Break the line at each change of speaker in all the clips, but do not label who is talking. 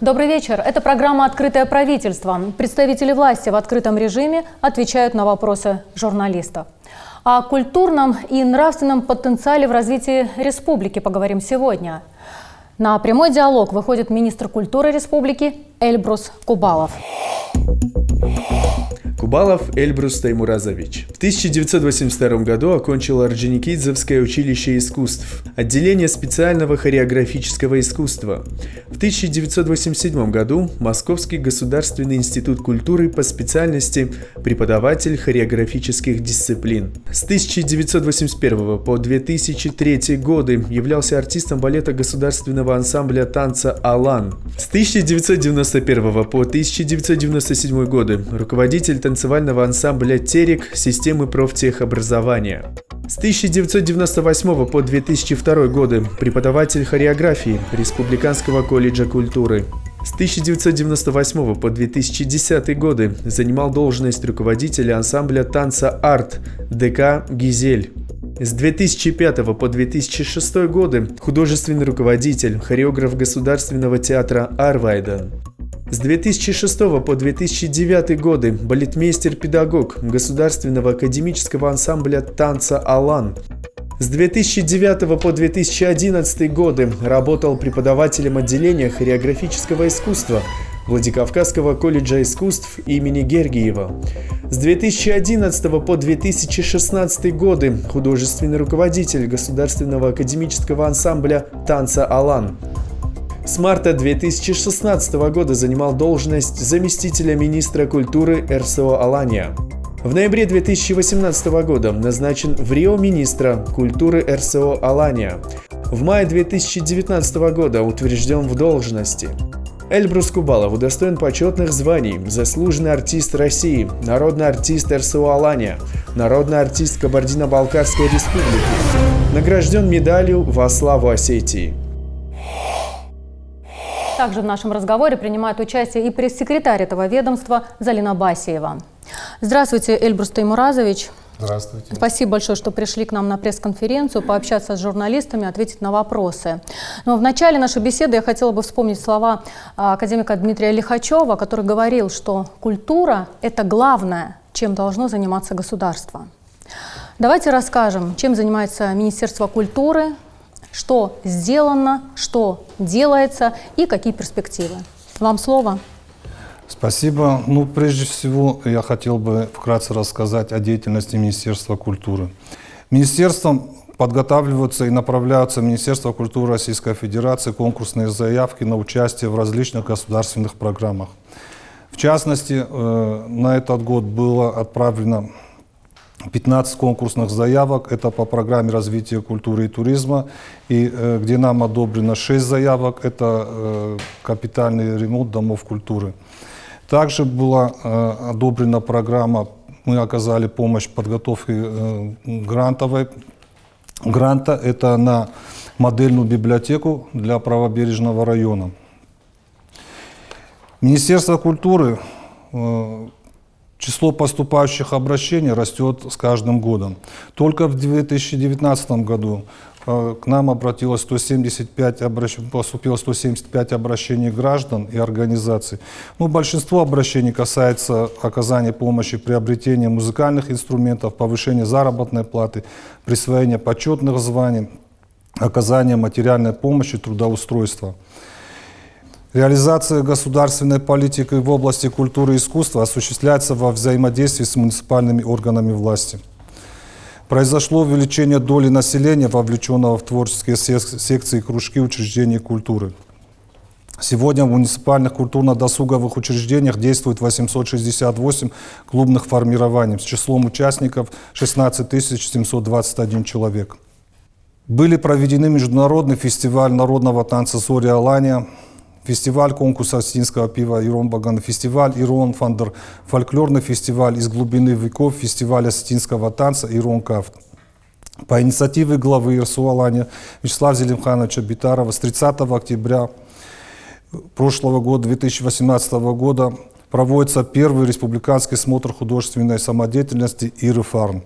Добрый вечер. Это программа «Открытое правительство». Представители власти в открытом режиме отвечают на вопросы журналистов. О культурном и нравственном потенциале в развитии республики поговорим сегодня. На прямой диалог выходит министр культуры республики Эльбрус Кубалов.
Кубалов Эльбрус Таймуразович. В 1982 году окончил Орджоникидзевское училище искусств, отделение специального хореографического искусства. В 1987 году Московский государственный институт культуры по специальности преподаватель хореографических дисциплин. С 1981 по 2003 годы являлся артистом балета государственного ансамбля танца «Алан». С 1991 по 1997 годы руководитель танцевального ансамбля «Терек» системы профтехобразования. С 1998 по 2002 годы преподаватель хореографии Республиканского колледжа культуры. С 1998 по 2010 годы занимал должность руководителя ансамбля танца «Арт» ДК «Гизель». С 2005 по 2006 годы художественный руководитель, хореограф Государственного театра «Арвайда». С 2006 по 2009 годы балетмейстер-педагог Государственного академического ансамбля танца «Алан». С 2009 по 2011 годы работал преподавателем отделения хореографического искусства Владикавказского колледжа искусств имени Гергиева. С 2011 по 2016 годы художественный руководитель Государственного академического ансамбля танца «Алан». С марта 2016 года занимал должность заместителя министра культуры РСО Алания. В ноябре 2018 года назначен в Рио министра культуры РСО Алания. В мае 2019 года утвержден в должности. Эльбрус Кубалов удостоен почетных званий: заслуженный артист России, народный артист РСО Алания, народный артист Кабардино-Балкарской республики, награжден медалью «Во славу Осетии».
Также в нашем разговоре принимает участие и пресс-секретарь этого ведомства Залина Басиева. Здравствуйте, Эльбрус Таймуразович.
Здравствуйте.
Спасибо большое, что пришли к нам на пресс-конференцию, пообщаться с журналистами, ответить на вопросы. Но в начале нашей беседы я хотела бы вспомнить слова академика Дмитрия Лихачева, который говорил, что культура – это главное, чем должно заниматься государство. Давайте расскажем, чем занимается Министерство культуры, что сделано, что делается и какие перспективы. Вам слово.
Спасибо. Прежде всего, я хотел бы вкратце рассказать о деятельности Министерства культуры. Министерством подготавливаются и направляются в Министерство культуры Российской Федерации конкурсные заявки на участие в различных государственных программах. В частности, на этот год было отправлено 15 конкурсных заявок, это по программе развития культуры и туризма, и где нам одобрено 6 заявок, это капитальный ремонт домов культуры. Также была одобрена программа, мы оказали помощь в подготовке гранта, это на модельную библиотеку для правобережного района. Министерство культуры, число поступающих обращений растет с каждым годом. Только в 2019 году к нам обратилось поступило 175 обращений граждан и организаций. Большинство обращений касается оказания помощи, приобретения музыкальных инструментов, повышения заработной платы, присвоения почетных званий, оказания материальной помощи, трудоустройства. Реализация государственной политики в области культуры и искусства осуществляется во взаимодействии с муниципальными органами власти. Произошло увеличение доли населения, вовлеченного в творческие секции и кружки учреждений культуры. Сегодня в муниципальных культурно-досуговых учреждениях действует 868 клубных формирований с числом участников 16 721 человек. Были проведены международный фестиваль народного танца «Зори Алания», фестиваль конкурса осетинского пива «Ирон Баган», фестиваль «Ирон Фандер», фольклорный фестиваль «Из глубины веков», фестиваль осетинского танца «Ирон Кафт». По инициативе главы РСО Алания Вячеслава Зелимхановича Битарова с 30 октября прошлого года, 2018 года, проводится первый республиканский смотр художественной самодеятельности «Иры-Фарм»,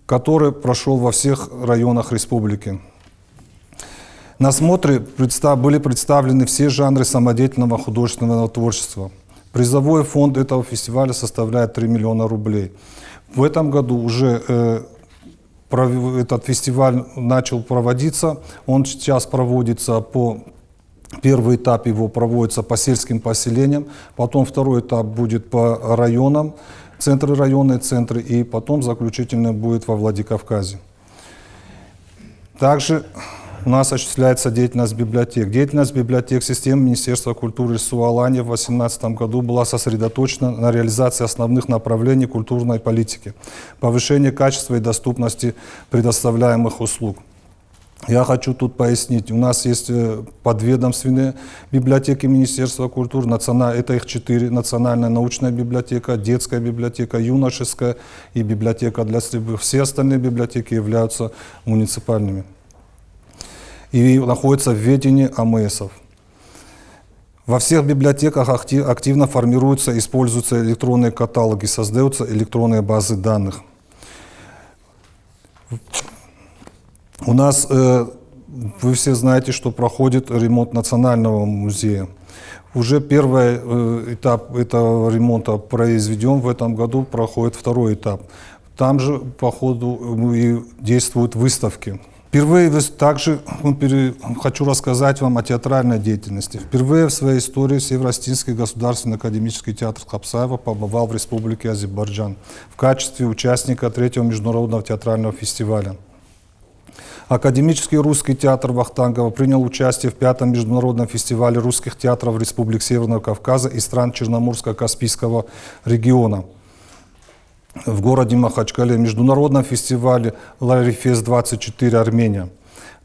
который прошел во всех районах республики. На смотре были представлены все жанры самодеятельного художественного творчества. Призовой фонд этого фестиваля составляет 3 миллиона рублей. В этом году уже этот фестиваль начал проводиться. Он сейчас проводится Первый этап его проводится по сельским поселениям, потом второй этап будет по районам, районные центры, и потом заключительный будет во Владикавказе. Также у нас осуществляется деятельность библиотек. Деятельность библиотек системы Министерства культуры Республики в 2018 году была сосредоточена на реализации основных направлений культурной политики, повышение качества и доступности предоставляемых услуг. Я хочу тут пояснить, у нас есть подведомственные библиотеки Министерства культуры, это их 4, национальная научная библиотека, детская библиотека, юношеская и библиотека для слепых. Все остальные библиотеки являются муниципальными и находятся в ведении АМСов. Во всех библиотеках активно формируются и используются электронные каталоги, создаются электронные базы данных. У нас, вы все знаете, что проходит ремонт Национального музея. Уже первый этап этого ремонта произведен в этом году, проходит второй этап. Там же по ходу и действуют выставки. Впервые также хочу рассказать вам о театральной деятельности. Впервые в своей истории Северо-Осетинский государственный академический театр Капсаева побывал в Республике Азербайджан в качестве участника 3-го международного театрального фестиваля. Академический русский театр Вахтангова принял участие в 5-м международном фестивале русских театров Республик Северного Кавказа и стран Черноморско-Каспийского региона в городе Махачкале, международном фестивале Ларифест-24 Армения.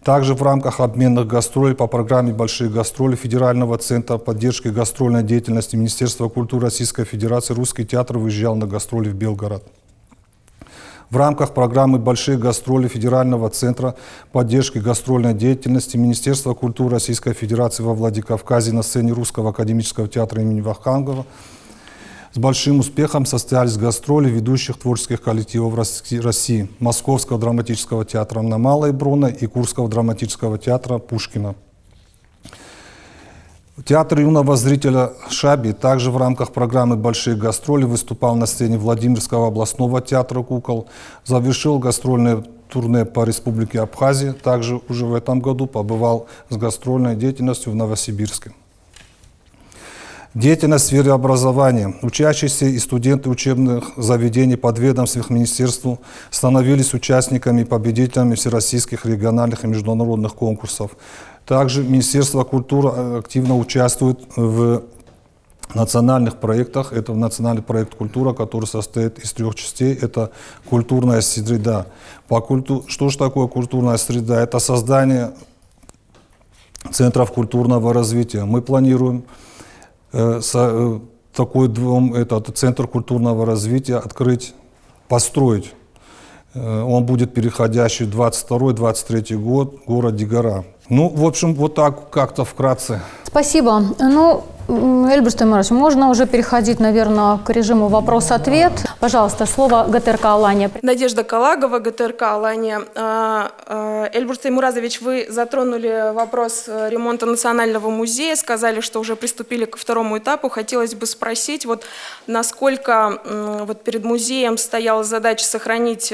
Также в рамках обменных гастролей по программе «Большие гастроли» Федерального центра поддержки гастрольной деятельности Министерства культуры Российской Федерации русский театр выезжал на гастроли в Белгород. В рамках программы «Большие гастроли» Федерального центра поддержки гастрольной деятельности Министерства культуры Российской Федерации во Владикавказе на сцене Русского академического театра имени Вахтангова с большим успехом состоялись гастроли ведущих творческих коллективов России Московского драматического театра на Малой Бронной и Курского драматического театра Пушкина. Театр юного зрителя «Шаби» также в рамках программы «Большие гастроли» выступал на сцене Владимирского областного театра кукол, завершил гастрольное турне по Республике Абхазия, также уже в этом году побывал с гастрольной деятельностью в Новосибирске. Деятельность в сфере образования. Учащиеся и студенты учебных заведений подведомственных министерству становились участниками и победителями всероссийских региональных и международных конкурсов. Также Министерство культуры активно участвует в национальных проектах. Это национальный проект «Культура», который состоит из 3 частей. Это культурная среда. Что же такое культурная среда? Это создание центров культурного развития. Мы планируем такой центр культурного развития построить. Он будет переходящий в 22-23 год в городе Гора. Ну, в общем, вот так как-то вкратце.
Спасибо. Ну, Эльбрус Таймурович, можно уже переходить, наверное, к режиму вопрос-ответ. Пожалуйста, слово ГТРК «Алания».
Надежда Калагова, ГТРК «Алания». Эльбрус Таймуразович, вы затронули вопрос ремонта Национального музея, сказали, что уже приступили ко 2-му этапу. Хотелось бы спросить, вот насколько перед музеем стояла задача сохранить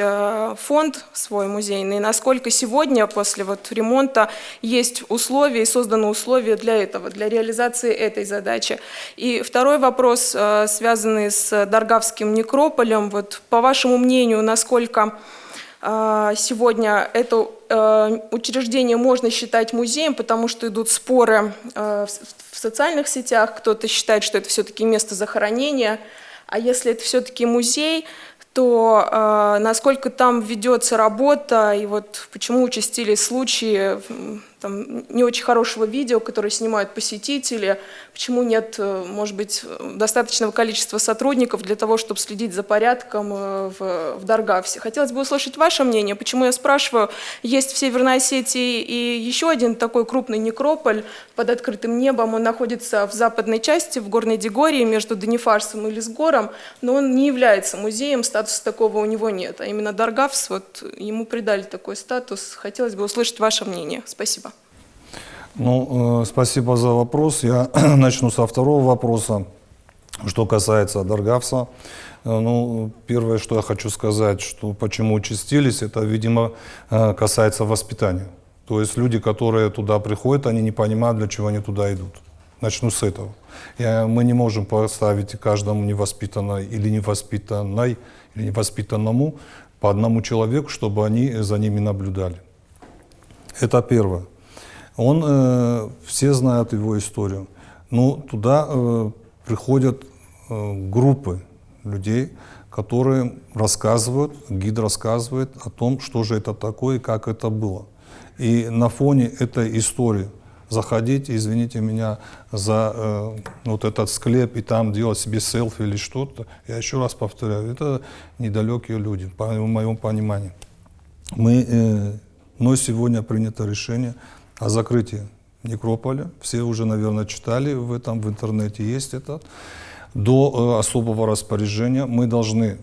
фонд свой музейный, насколько сегодня после ремонта есть условия и созданы условия для этого, для реализации этой задачи. И второй вопрос, связанный с Даргавским некрополем. Вот, по вашему мнению, насколько сегодня это учреждение можно считать музеем, потому что идут споры в социальных сетях, кто-то считает, что это все-таки место захоронения, а если это все-таки музей, то насколько там ведется работа, и вот почему участились случаи не очень хорошего видео, которое снимают посетители, почему нет, может быть, достаточного количества сотрудников для того, чтобы следить за порядком в Даргавсе. Хотелось бы услышать ваше мнение, почему я спрашиваю. Есть в Северной Осетии и еще один такой крупный некрополь под открытым небом, он находится в западной части, в Горной Дегории, между Данифарсом и Лисгором, но он не является музеем, статуса такого у него нет, а именно Даргавс, ему придали такой статус. Хотелось бы услышать ваше мнение. Спасибо.
Ну, спасибо за вопрос. Я начну со второго вопроса. Что касается Даргавса, ну, первое, что я хочу сказать, что почему участились, это, видимо, касается воспитания. То есть люди, которые туда приходят, они не понимают, для чего они туда идут. Начну с этого. Мы не можем поставить каждому невоспитанной или невоспитанной, или невоспитанному по одному человеку, чтобы они за ними наблюдали. Это первое. Все знают его историю. Но туда приходят группы людей, которые рассказывают, гид рассказывает о том, что же это такое и как это было. И на фоне этой истории заходить, извините меня, за вот этот склеп и там делать себе селфи или что-то, я еще раз повторяю, это недалекие люди, по моему пониманию. Но сегодня принято решение о закрытии некрополя. Все уже, наверное, читали в интернете есть это. До особого распоряжения мы должны,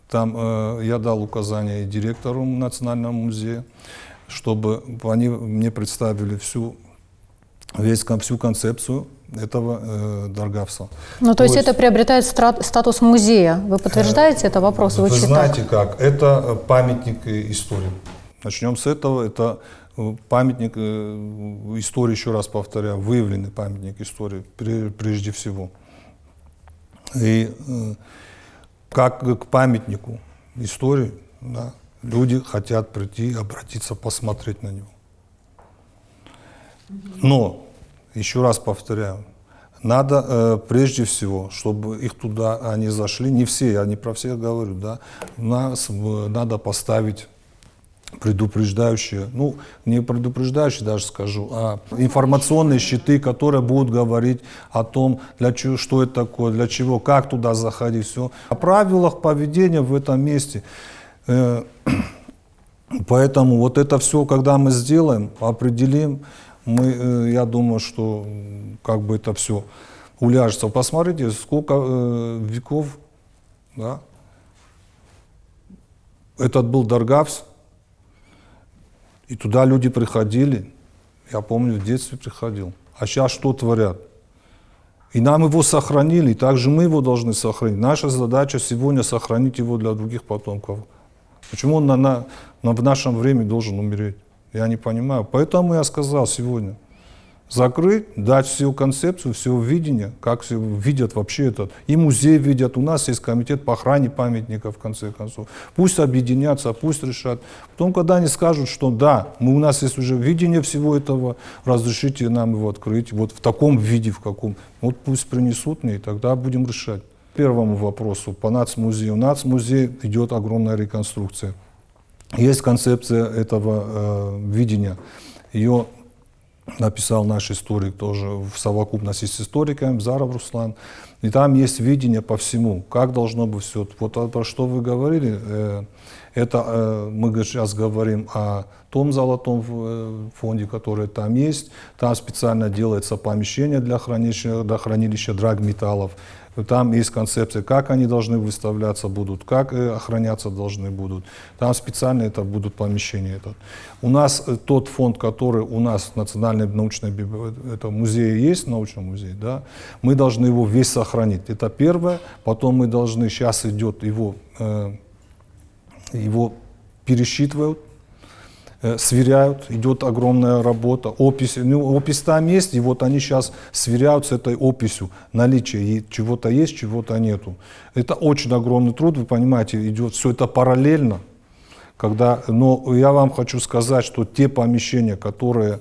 там я дал указание и директору Национального музея, чтобы они мне представили всю концепцию этого Даргавса.
Ну, то есть это приобретает статус музея. Вы подтверждаете это? Вопрос звучит так.
Вы знаете как? Это памятник истории. Начнем с этого. Это памятник истории, еще раз повторяю, выявленный памятник истории прежде всего. И как к памятнику истории, да, люди хотят прийти, обратиться, посмотреть на него. Но, еще раз повторяю, надо прежде всего, чтобы их туда они зашли, не все, я не про всех говорю, да, надо поставить предупреждающие, ну, не предупреждающие даже скажу, а информационные щиты, которые будут говорить о том, для чего, что это такое, для чего, как туда заходить, все. О правилах поведения в этом месте. Поэтому вот это все, когда мы сделаем, определим, я думаю, что как бы это все уляжется. Посмотрите, сколько веков, да, этот был Даргавс. И туда люди приходили, я помню, в детстве приходил. А сейчас что творят? И нам его сохранили, и также мы его должны сохранить. Наша задача сегодня сохранить его для других потомков. Почему он в нашем времени должен умереть? Я не понимаю. Поэтому я сказал сегодня, закрыть, дать всю концепцию, все видение, как все видят вообще это. И музей видят, у нас есть комитет по охране памятников, в конце концов. Пусть объединятся, пусть решат. Потом, когда они скажут, что да, у нас есть уже видение всего этого, разрешите нам его открыть, вот в таком виде, в каком. Вот пусть принесут мне, и тогда будем решать. К первому вопросу по нацмузею. В нацмузее идет огромная реконструкция. Есть концепция этого видения. Ее написал наш историк тоже в совокупности с историком, Заров Руслан. И там есть видение по всему, как должно быть все. Вот про что вы говорили, это мы сейчас говорим о том золотом фонде, который там есть. Там специально делается помещение для хранилища драгметаллов. Там есть концепция, как они должны выставляться будут, как охраняться должны будут. Там специально это будут помещения. У нас тот фонд, который у нас в Национальной научной библиотеке, музее есть, научный музей, да, мы должны его весь сохранить. Это первое. Потом мы должны, сейчас идет его пересчитывают, сверяют, идет огромная работа, опись там есть, и вот они сейчас сверяют с этой описью наличие, чего-то есть, чего-то нету. Это очень огромный труд, вы понимаете, идет все это параллельно, но я вам хочу сказать, что те помещения, которые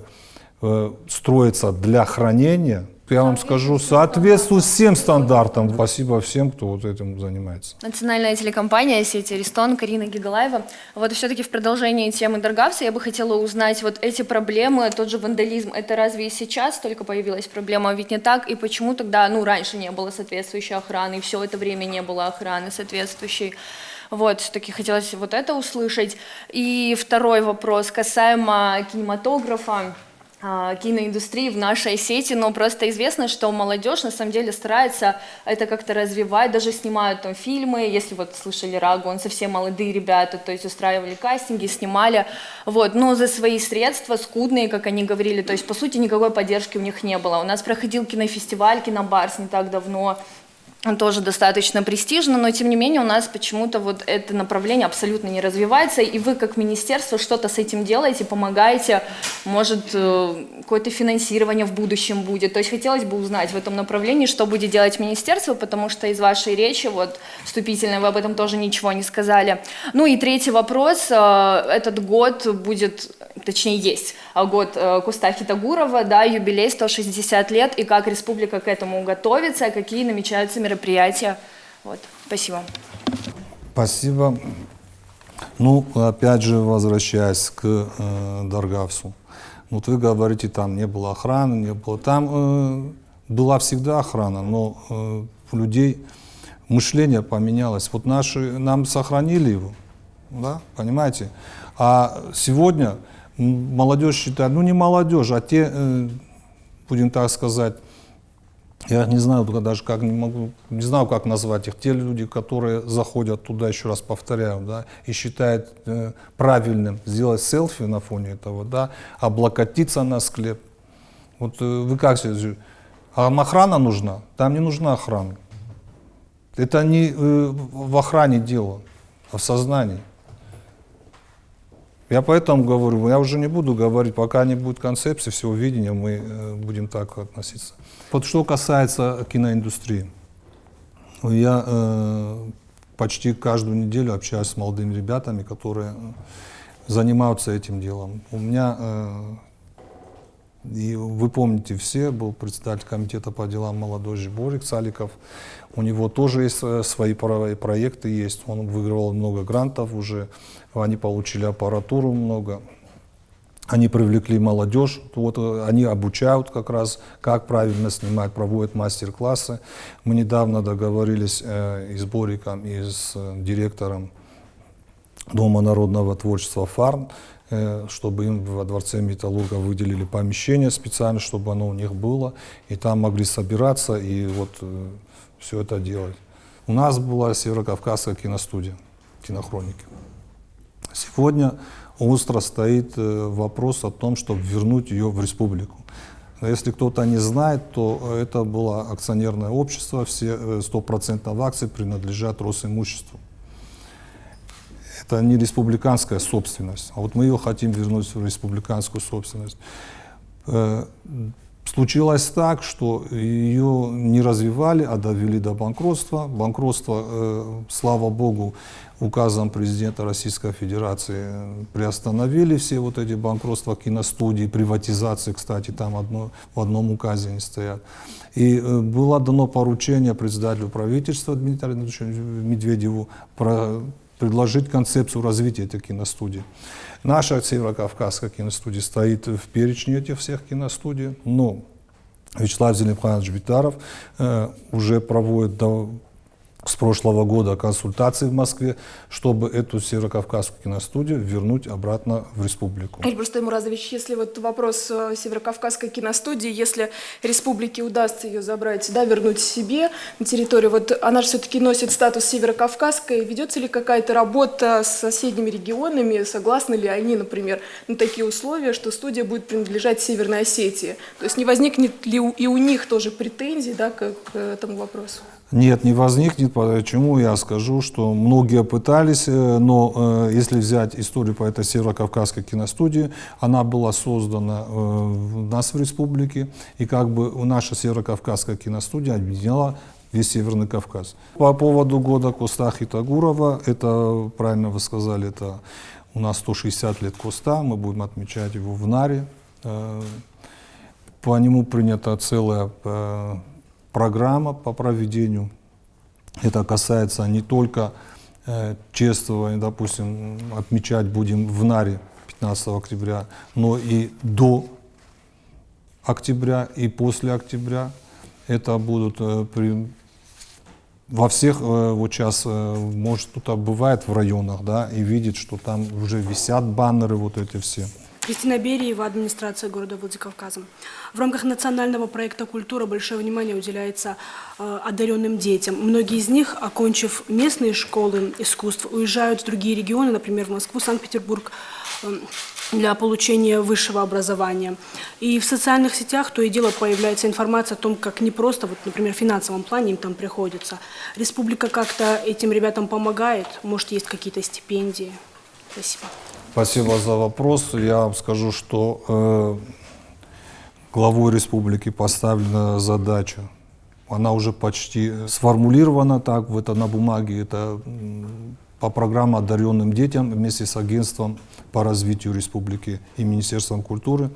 строятся для хранения, я вам скажу, соответствует всем стандартам. Спасибо всем, кто вот этим занимается.
Национальная телекомпания «Сеть Аристон», Карина Гигалаева. Вот все-таки в продолжении темы Даргавса я бы хотела узнать, вот эти проблемы, тот же вандализм, это разве и сейчас только появилась проблема, ведь не так? И почему тогда, раньше не было соответствующей охраны, и все это время не было охраны соответствующей? Вот, все-таки хотелось вот это услышать. И второй вопрос касаемо кинематографа. киноиндустрии в нашей сети, но просто известно, что молодежь на самом деле старается это как-то развивать, даже снимают там фильмы, если вот слышали Рагу, он совсем молодые ребята, то есть устраивали кастинги, снимали, вот, но за свои средства, скудные, как они говорили, то есть по сути никакой поддержки у них не было. У нас проходил кинофестиваль, Кинобарс не так давно, он тоже достаточно престижно, но тем не менее у нас почему-то вот это направление абсолютно не развивается, и вы как министерство что-то с этим делаете, помогаете, может какое-то финансирование в будущем будет, то есть хотелось бы узнать в этом направлении, что будет делать министерство, потому что из вашей речи, вот вступительной, вы об этом тоже ничего не сказали. Ну и третий вопрос, этот год будет, точнее есть год Куста Хитагурова, да, юбилей 160 лет, и как республика к этому готовится, какие намечаются мероприятия. Вот. Спасибо.
Спасибо. Ну, опять же, возвращаясь к Даргавсу. Вот вы говорите, там не было охраны, не было. Там была всегда охрана, но у людей мышление поменялось. Вот нам сохранили его, да, понимаете? А сегодня молодежь считает, ну не молодежь, а те, будем так сказать, я не знаю даже как, не знаю, как назвать их, те люди, которые заходят туда, еще раз повторяю, да, и считают правильным сделать селфи на фоне этого, да, облокотиться на склеп. Вот вы как себе, а охрана нужна? Там не нужна охрана. Это не в охране дело, а в сознании. Я поэтому говорю, я уже не буду говорить, пока не будет концепции, всего видения, мы будем так относиться. Вот что касается киноиндустрии. Я почти каждую неделю общаюсь с молодыми ребятами, которые занимаются этим делом. У меня, и вы помните все, был председатель комитета по делам молодежи Борик Саликов. У него тоже есть свои проекты, есть. Он выигрывал много грантов уже, они получили аппаратуру много. Они привлекли молодежь, вот, они обучают как раз, как правильно снимать, проводят мастер-классы. Мы недавно договорились и с Бориком, и с директором Дома народного творчества «Фарн», чтобы им во Дворце металлурга выделили помещение специально, чтобы оно у них было, и там могли собираться и вот все это делать. У нас была Северокавказская киностудия, кинохроники. Сегодня остро стоит вопрос о том, чтобы вернуть ее в республику. Если кто-то не знает, то это было акционерное общество, все 100% акций принадлежат Росимуществу. Это не республиканская собственность, а вот мы ее хотим вернуть в республиканскую собственность. Случилось так, что ее не развивали, а довели до банкротства. Банкротство, слава богу, указом президента Российской Федерации приостановили все вот эти банкротства киностудий, приватизации, кстати, там в одном указе они стоят. И было дано поручение председателю правительства Дмитрию Анатольевичу Медведеву предложить концепцию развития этой киностудии. Наша Северокавказская киностудия стоит в перечне этих всех киностудий, но Вячеслав Зелимханович Битаров уже проводит с прошлого года консультации в Москве, чтобы эту Северокавказскую киностудию вернуть обратно в республику.
Эльбрус Таймуразович, если вот вопрос Северокавказской киностудии, если республике удастся ее забрать, да, вернуть себе на территорию, вот она же все-таки носит статус Северокавказской, ведется ли какая-то работа с соседними регионами, согласны ли они, например, на такие условия, что студия будет принадлежать Северной Осетии? То есть не возникнет ли и у них тоже претензий, да, к этому вопросу?
Нет, не возникнет. Почему я скажу, что многие пытались, но если взять историю по этой Северокавказской киностудии, она была создана у нас в республике, и как бы наша Северокавказская киностудия объединяла весь Северный Кавказ. По поводу года Куста Хитагурова, это, правильно вы сказали, это у нас 160 лет Куста, мы будем отмечать его в Наре. По нему принята целая программа по проведению. Это касается не только чествования, допустим, отмечать будем в Наре 15 октября, но и до октября, и после октября. Это будут во всех, вот сейчас, может, кто-то бывает в районах, да, и видит, что там уже висят баннеры вот эти все.
Кристина Бериева, администрация города Владикавказа. В рамках национального проекта «Культура» большое внимание уделяется одаренным детям. Многие из них, окончив местные школы искусств, уезжают в другие регионы, например, в Москву, Санкт-Петербург, для получения высшего образования. И в социальных сетях то и дело появляется информация о том, как не просто, вот, например, в финансовом плане им там приходится. Республика как-то этим ребятам помогает? Может, есть какие-то стипендии? Спасибо.
Спасибо за вопрос. Я вам скажу, что главой республики поставлена задача. Она уже почти сформулирована так, это на бумаге. Это по программе «Одаренным детям» вместе с агентством по развитию республики и Министерством культуры.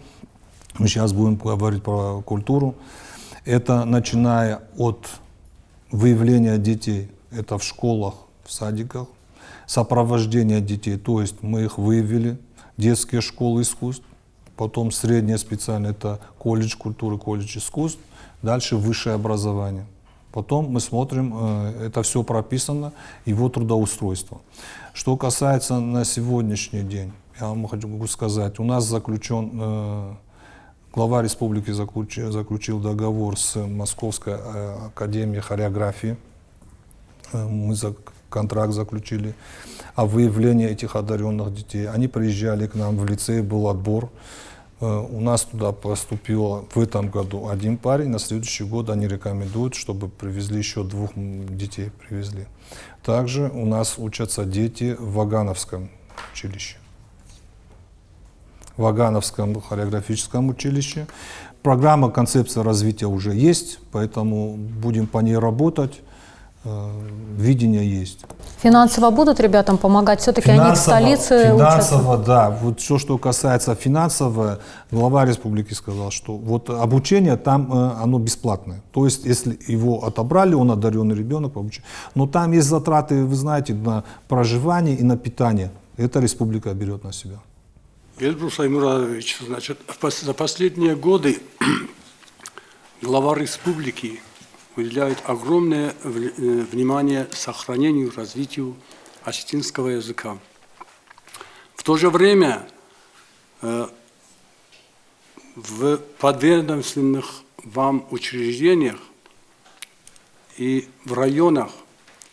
Мы сейчас будем говорить про культуру. Это начиная от выявления детей, это в школах, в садиках, сопровождение детей, то есть мы их выявили, детские школы искусств, потом среднее специальное, это колледж культуры, колледж искусств, дальше высшее образование. Потом мы смотрим, это все прописано, его трудоустройство. Что касается на сегодняшний день, я вам хочу сказать, у нас заключен, глава республики заключил договор с Московской академией хореографии, мы контракт заключили о выявлении этих одаренных детей. Они приезжали к нам в лицей, был отбор. У нас туда поступило в этом году один парень, на следующий год они рекомендуют, чтобы привезли еще 2 детей. Привезли. Также у нас учатся дети в Вагановском училище. В Вагановском хореографическом училище. Программа концепция развития уже есть, поэтому будем по ней работать. Видение есть.
Финансово будут ребятам помогать? Все-таки они в столице
финансово,
учатся?
да. Вот все, что касается финансового, глава республики сказал, что вот обучение там, оно бесплатное. То есть, если его отобрали, он одаренный ребенок, но там есть затраты, вы знаете, на проживание и на питание. Это республика берет на себя.
Эльбрус Аймурадович, значит, за последние годы глава республики уделяет огромное внимание сохранению и развитию осетинского языка. В то же время в подведомственных вам учреждениях и в районах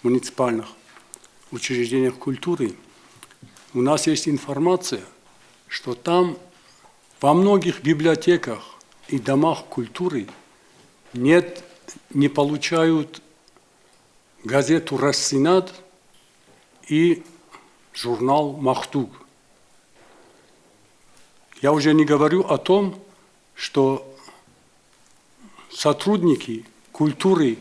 муниципальных учреждениях культуры у нас есть информация, что там во многих библиотеках и домах культуры не получают газету «Рассинат» и журнал «Махтуг». Я уже не говорю о том, что сотрудники культуры,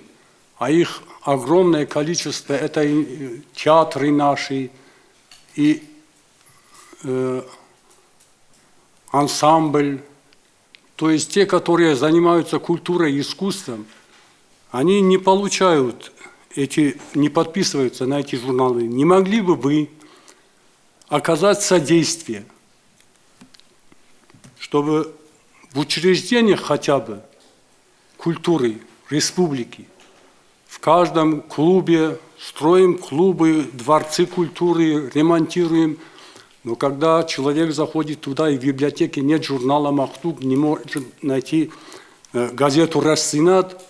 а их огромное количество, это и театры наши, и ансамбль, то есть те, которые занимаются культурой и искусством, они не получают не подписываются на эти журналы. Не могли бы вы оказать содействие, чтобы в учреждениях хотя бы культуры республики, в каждом клубе, строим клубы, дворцы культуры, ремонтируем, но когда человек заходит туда и в библиотеке нет журнала «Махтуг», не может найти газету «Рассинат»,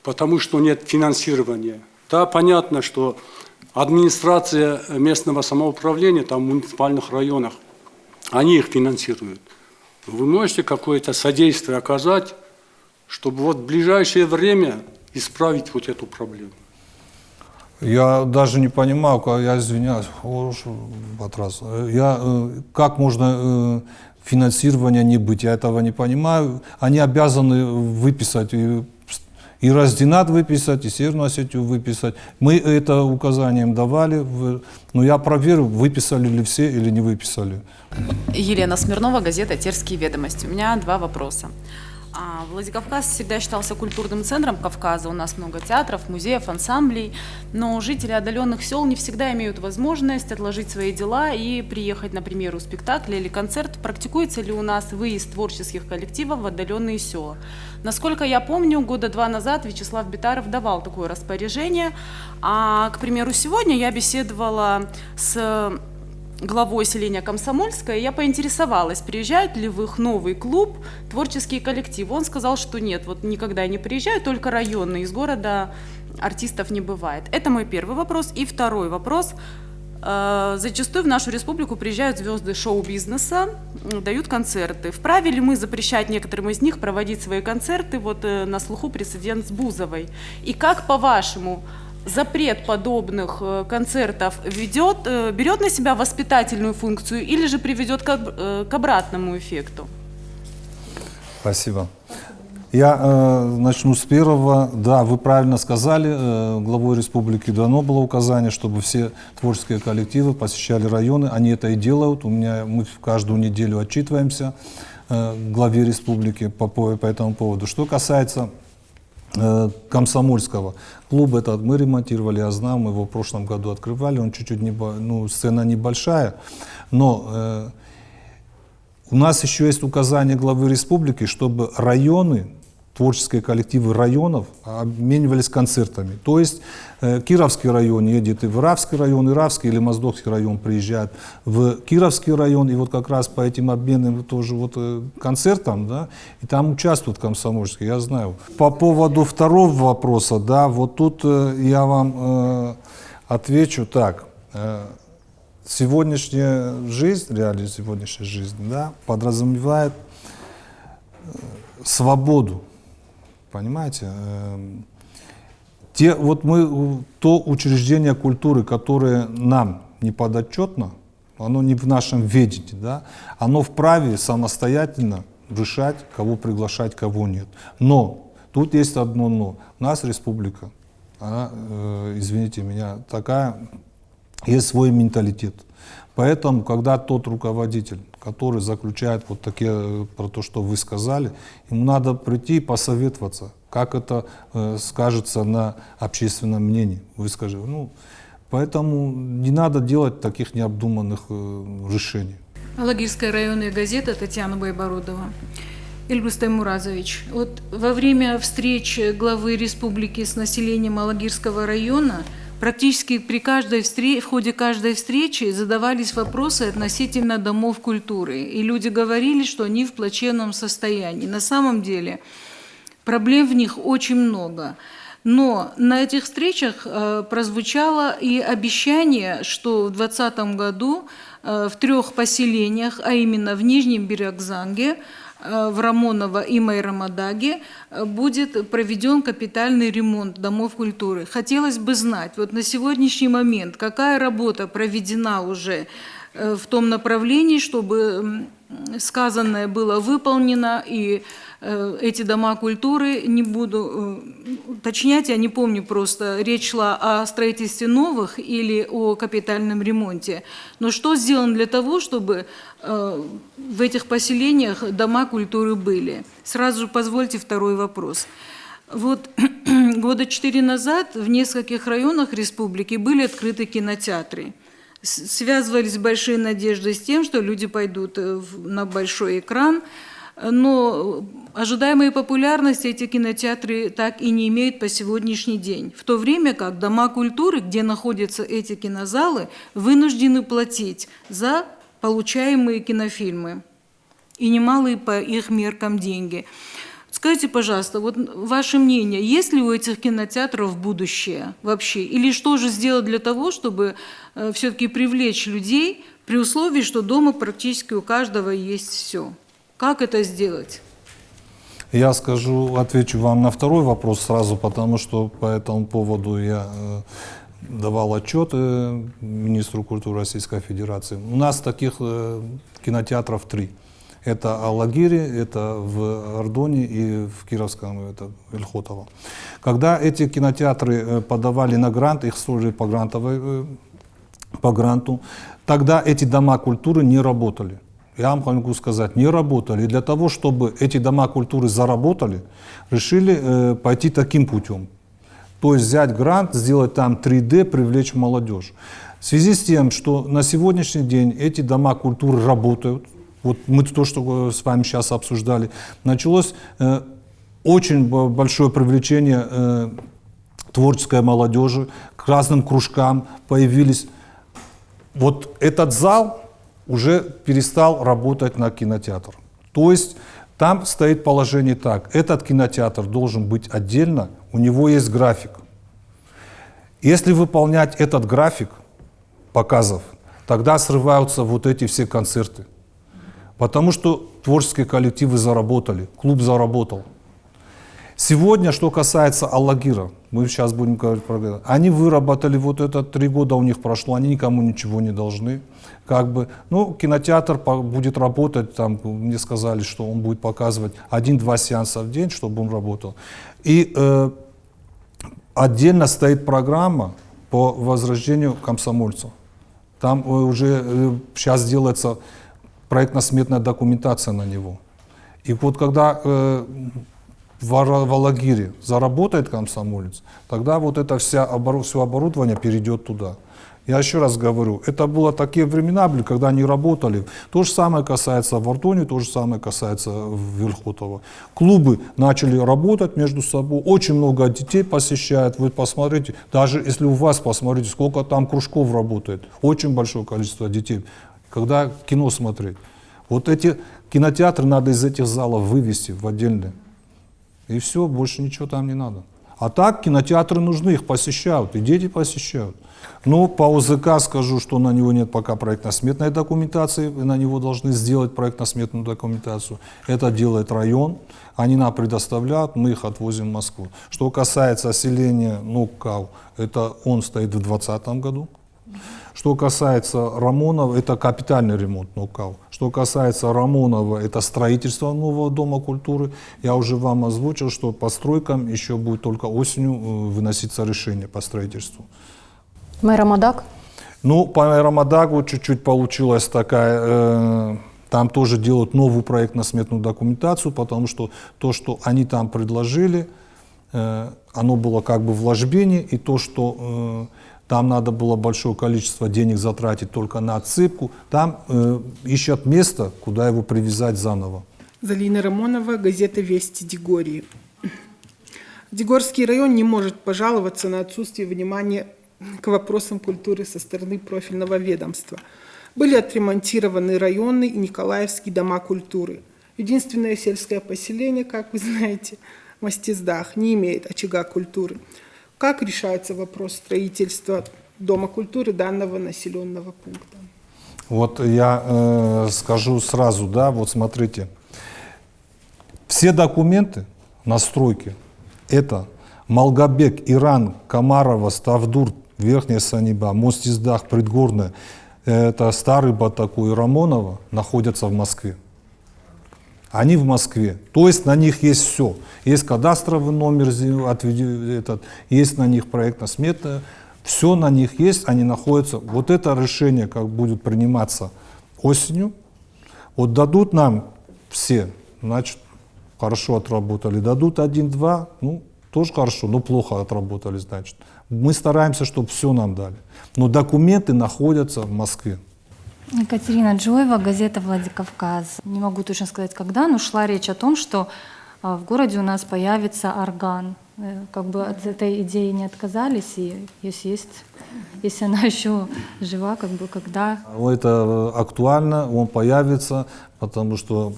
потому что нет финансирования. Да, понятно, что администрация местного самоуправления, там в муниципальных районах, они их финансируют. Вы можете какое-то содействие оказать, чтобы вот в ближайшее время исправить вот эту проблему?
Я даже не понимаю, я извиняюсь, как можно финансирование не быть, я этого не понимаю. Они обязаны выписать и Раздинат выписать, и Северную Осетию выписать. Мы это указанием давали, но я проверю, выписали ли все или не выписали.
Елена Смирнова, газета «Терские ведомости». У меня 2 вопроса. Владикавказ всегда считался культурным центром Кавказа. У нас много театров, музеев, ансамблей. Но жители отдаленных сел не всегда имеют возможность отложить свои дела и приехать на премьеру спектакля или концерт. Практикуется ли у нас выезд творческих коллективов в отдаленные села? Насколько я помню, 2 года назад Вячеслав Битаров давал такое распоряжение. А, к примеру, сегодня я беседовала с главой селения Комсомольское, я поинтересовалась, приезжают ли в их новый клуб творческие коллективы. Он сказал, что нет, вот никогда не приезжают, только районные, из города артистов не бывает. Это мой первый вопрос. И второй вопрос. Зачастую в нашу республику приезжают звезды шоу-бизнеса, дают концерты. Вправе ли мы запрещать некоторым из них проводить свои концерты? Вот на слуху прецедент с Бузовой. И как, по-вашему, запрет подобных концертов берет на себя воспитательную функцию или же приведет к обратному эффекту?
Спасибо. Я начну с первого. Да, вы правильно сказали, главой республики дано было указание, чтобы все творческие коллективы посещали районы. Они это и делают. Мы каждую неделю отчитываемся главе республики по этому поводу. Что касается Комсомольского клуба, этот мы ремонтировали, я знаю, мы его в прошлом году открывали, он чуть-чуть, сцена небольшая, но у нас еще есть указание главы республики, чтобы районы, творческие коллективы районов обменивались концертами. То есть Кировский район едет и в Иравский район, Иравский или Моздокский район приезжает в Кировский район, и вот как раз по этим обменным тоже концертам, да, и там участвуют комсомольские, я знаю. По поводу второго вопроса, да, вот тут я вам отвечу так. Сегодняшняя жизнь, реалия сегодняшней жизни, да, подразумевает свободу. Понимаете? То учреждение культуры, которое нам не подотчетно, оно не в нашем ведении, да, оно вправе самостоятельно решать, кого приглашать, кого нет. Но тут есть одно но. У нас республика, она, извините меня, такая, есть свой менталитет. Поэтому, когда тот руководитель, который заключает вот такие, про то, что вы сказали, ему надо прийти и посоветоваться, как это скажется на общественном мнении. Вы скажете, поэтому не надо делать таких необдуманных решений.
Алагирская районная газета, Татьяна Байбородова. Эльбрус Таймуразович, вот во время встреч главы республики с населением Алагирского района практически в ходе каждой встречи задавались вопросы относительно домов культуры. И люди говорили, что они в плачевном состоянии. На самом деле проблем в них очень много. Но на этих встречах прозвучало и обещание, что в 2020 году в 3 поселениях, а именно в Нижнем Бирюкзанге, в Рамоново и Майрамадаге будет проведен капитальный ремонт домов культуры. Хотелось бы знать, вот на сегодняшний момент, какая работа проведена уже в том направлении, чтобы сказанное было выполнено, и эти дома культуры, не буду уточнять, я не помню просто, речь шла о строительстве новых или о капитальном ремонте. Но что сделано для того, чтобы в этих поселениях дома культуры были? Сразу же позвольте второй вопрос. Вот года 4 назад в нескольких районах республики были открыты кинотеатры. Связывались большие надежды с тем, что люди пойдут на большой экран, но ожидаемой популярности эти кинотеатры так и не имеют по сегодняшний день. В то время как дома культуры, где находятся эти кинозалы, вынуждены платить за получаемые кинофильмы и немалые по их меркам деньги. Скажите, пожалуйста, вот ваше мнение, есть ли у этих кинотеатров будущее вообще? Или что же сделать для того, чтобы все-таки привлечь людей при условии, что дома практически у каждого есть все? Как это сделать?
Я отвечу вам на второй вопрос сразу, потому что по этому поводу я давал отчет министру культуры Российской Федерации. У нас таких кинотеатров 3. Это Алагире, это в Ардоне и в Кировском, это Ильхотово. Когда эти кинотеатры подавали на грант, их строили по гранту, тогда эти дома культуры не работали. Я вам могу сказать, не работали. И для того, чтобы эти дома культуры заработали, решили пойти таким путем. То есть взять грант, сделать там 3D, привлечь молодежь. В связи с тем, что на сегодняшний день эти дома культуры работают, вот мы то, что с вами сейчас обсуждали, началось очень большое привлечение творческой молодежи к разным кружкам, появились вот этот зал уже перестал работать на кинотеатр. То есть там стоит положение так, этот кинотеатр должен быть отдельно, у него есть график. Если выполнять этот график показов, тогда срываются вот эти все концерты. Потому что творческие коллективы заработали, клуб заработал. Сегодня, что касается Аллагира, мы сейчас будем говорить про это. Они выработали вот это, 3 года у них прошло, они никому ничего не должны. Как бы, ну, кинотеатр будет работать, там, мне сказали, что он будет показывать 1-2 сеанса в день, чтобы он работал. И отдельно стоит программа по возрождению комсомольцев. Там уже сейчас делается проектно-сметная документация на него. И вот когда в Аллагире заработает комсомолец, тогда вот это все оборудование перейдет туда. Я еще раз говорю, это было такие времена, когда они работали. То же самое касается в Артоне, то же самое касается Верхотова. Клубы начали работать между собой, очень много детей посещают. Вы посмотрите, даже если у вас посмотрите, сколько там кружков работает, очень большое количество детей. Когда кино смотреть, вот эти кинотеатры надо из этих залов вывести в отдельные. И все, больше ничего там не надо. А так кинотеатры нужны, их посещают, и дети посещают. Но по ОЗК скажу, что на него нет пока проектно-сметной документации, и на него должны сделать проектно-сметную документацию. Это делает район, они нам предоставляют, мы их отвозим в Москву. Что касается селения Нуккау, это он стоит в 2020 году. Что касается Рамонова, это капитальный ремонт Нуккау. Что касается Рамонова, это строительство нового дома культуры. Я уже вам озвучил, что по стройкам еще будет только осенью выноситься решение по строительству.
Майрамадак?
Ну, по Майрамадагу чуть-чуть получилась такая... Там тоже делают новую проектно-сметную документацию, потому что то, что они там предложили, оно было как бы в ложбине, и то, что... Там надо было большое количество денег затратить только на отсыпку. Там ищут место, куда его привязать заново.
Залина Рамонова, газета «Вести Дегории». Дегорский район не может пожаловаться на отсутствие внимания к вопросам культуры со стороны профильного ведомства. Были отремонтированы районные и Николаевские дома культуры. Единственное сельское поселение, как вы знаете, Мастиздах, не имеет очага культуры. Как решается вопрос строительства Дома культуры данного населенного пункта?
Вот я скажу сразу, да, вот смотрите. Все документы на стройке – это Малгобек, Иран, Камарова, Ставдур, Верхняя Саниба, Мостиздах, Предгорная, это Старый Батаку и Рамонова находятся в Москве. Они в Москве, то есть на них есть все. Есть кадастровый номер, есть на них проектно-сметная, все на них есть, они находятся. Вот это решение, как будет приниматься осенью, вот дадут нам все, значит, хорошо отработали. Дадут 1-2, ну, тоже хорошо, но плохо отработали, значит. Мы стараемся, чтобы все нам дали. Но документы находятся в Москве.
Екатерина Джоева, газета «Владикавказ». Не могу точно сказать, когда, но шла речь о том, что в городе у нас появится орган. Как бы от этой идеи не отказались, и если она еще жива, как бы когда.
Это актуально, он появится, потому что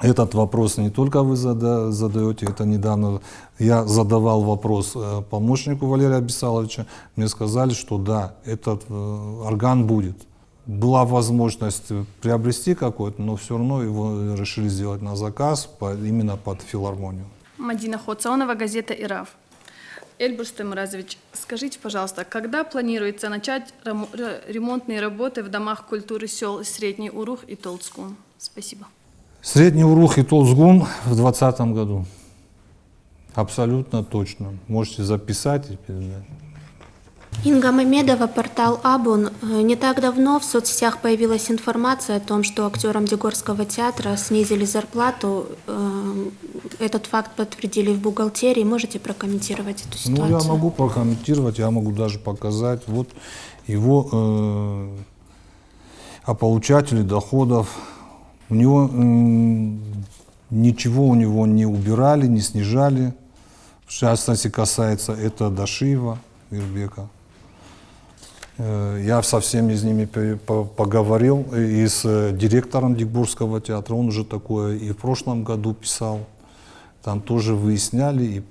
этот вопрос не только вы задаете, это недавно я задавал вопрос помощнику Валерия Абисаловича, мне сказали, что да, этот орган будет. Была возможность приобрести какой-то, но все равно его решили сделать на заказ именно под филармонию.
Мадина Хоцонова, газета «Ирав». Эльбрус Таймуразович, скажите, пожалуйста, когда планируется начать ремонтные работы в домах культуры сел Средний Урух и Толцгун? Спасибо.
Средний Урух и Толцгун в 2020 году. Абсолютно точно. Можете записать и передать.
Инга Мамедова, портал Абун. Не так давно в соцсетях появилась информация о том, что актерам Дегорского театра снизили зарплату. Этот факт подтвердили в бухгалтерии. Можете прокомментировать эту ситуацию?
Ну, я могу прокомментировать, я могу даже показать. Вот его о получателе доходов. У него ничего у него не убирали, не снижали. В частности, касается это Дашиева, Ирбека. Я со всеми из ними поговорил, и с директором Дикбургского театра, он уже такое и в прошлом году писал, там тоже выясняли, и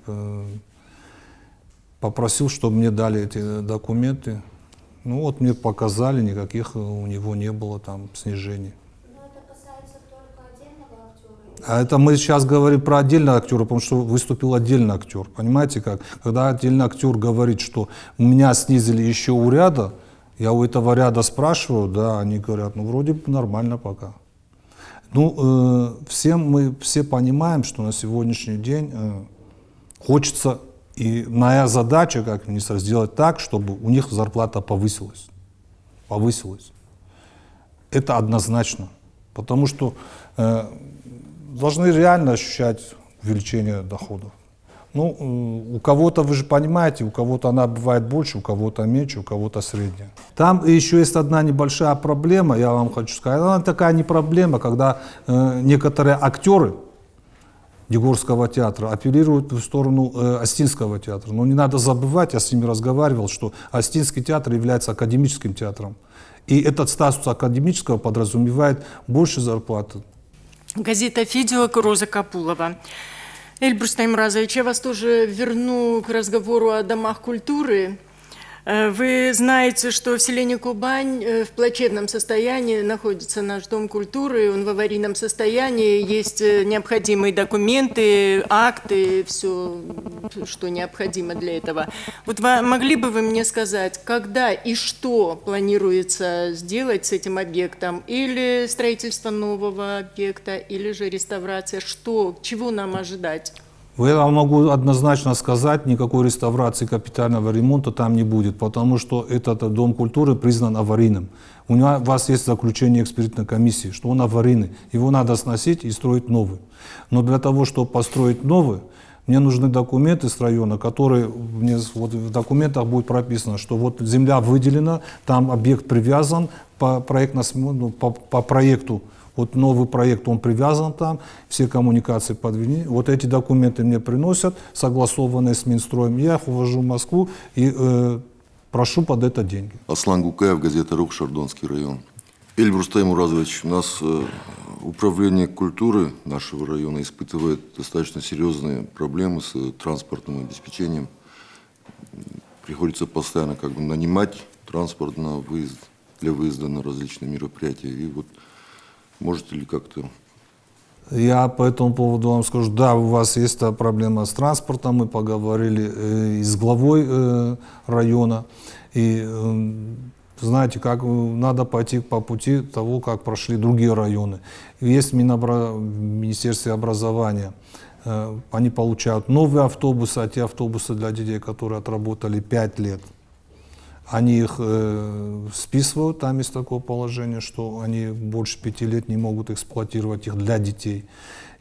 попросил, чтобы мне дали эти документы. Ну вот мне показали, никаких у него не было там снижений.
Но это касается только отдельного актера?
А это мы сейчас говорим про отдельного актера, потому что выступил отдельный актер. Понимаете как? Когда отдельный актер говорит, что меня снизили еще у ряда, я у этого ряда спрашиваю, да, они говорят, ну вроде бы нормально пока. Ну, мы все понимаем, что на сегодняшний день хочется, и моя задача как министра сделать так, чтобы у них зарплата повысилась. Повысилась. Это однозначно. Потому что должны реально ощущать увеличение доходов. Ну, у кого-то, вы же понимаете, у кого-то она бывает больше, у кого-то меньше, у кого-то средняя. Там еще есть одна небольшая проблема, я вам хочу сказать. Она такая не проблема, когда некоторые актеры Дикбургского театра апеллируют в сторону Остинского театра. Но не надо забывать, я с ними разговаривал, что Остинский театр является академическим театром. И этот статус академического подразумевает больше зарплаты.
Газета «Фидио», Роза Капулова. Эльбрус Таймуразович, я вас тоже верну к разговору о домах культуры. Вы знаете, что в селении Кубань в плачевном состоянии находится наш дом культуры, он в аварийном состоянии, есть необходимые документы, акты, все, что необходимо для этого. Вот могли бы вы мне сказать, когда и что планируется сделать с этим объектом? Или строительство нового объекта, или же реставрация? Что, чего нам ожидать?
Я могу однозначно сказать, никакой реставрации, капитального ремонта там не будет, потому что этот дом культуры признан аварийным. У вас есть заключение экспертной комиссии, что он аварийный, его надо сносить и строить новый. Но для того, чтобы построить новый, мне нужны документы с района, которые вот в документах будет прописано, что вот земля выделена, там объект привязан по проекту. Вот новый проект, он привязан там, все коммуникации подведены. Вот эти документы мне приносят, согласованные с Минстроем. Я их увожу в Москву и прошу под это деньги.
Аслан Гукаев, газета «Рух», Шардонский район. Эльбрус Таймуразович, у нас управление культуры нашего района испытывает достаточно серьезные проблемы с транспортным обеспечением. Приходится постоянно нанимать транспорт на выезд, для выезда на различные мероприятия. И вот можете ли как-то...
Я по этому поводу вам скажу, да, у вас есть проблема с транспортом, мы поговорили и с главой района, и знаете, как надо пойти по пути того, как прошли другие районы. Есть в Министерстве образования, они получают новые автобусы, а те автобусы для детей, которые отработали 5 лет, они их списывают, там есть такое положение, что они больше 5 лет не могут эксплуатировать их для детей.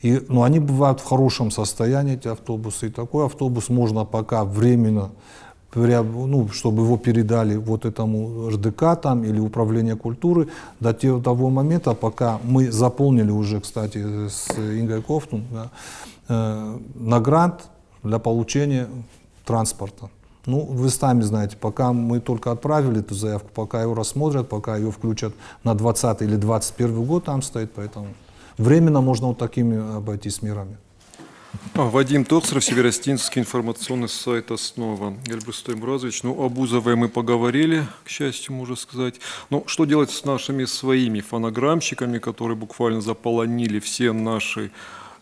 Но они бывают в хорошем состоянии, эти автобусы. И такой автобус можно пока временно, чтобы его передали вот этому РДК там, или управление культуры до того момента, пока мы заполнили уже, кстати, с Ингой Кофтун, на грант для получения транспорта. Ну, вы сами знаете, пока мы только отправили эту заявку, пока ее рассмотрят, пока ее включат на 20 или 21 год, там стоит, поэтому временно можно вот такими обойтись мерами.
Вадим Токсеров, Северостинский информационный сайт «Основа». Эльбрус Таймуразович, об Бузовой мы поговорили, к счастью, можно сказать. Но что делать с нашими своими фонограммщиками, которые буквально заполонили все наши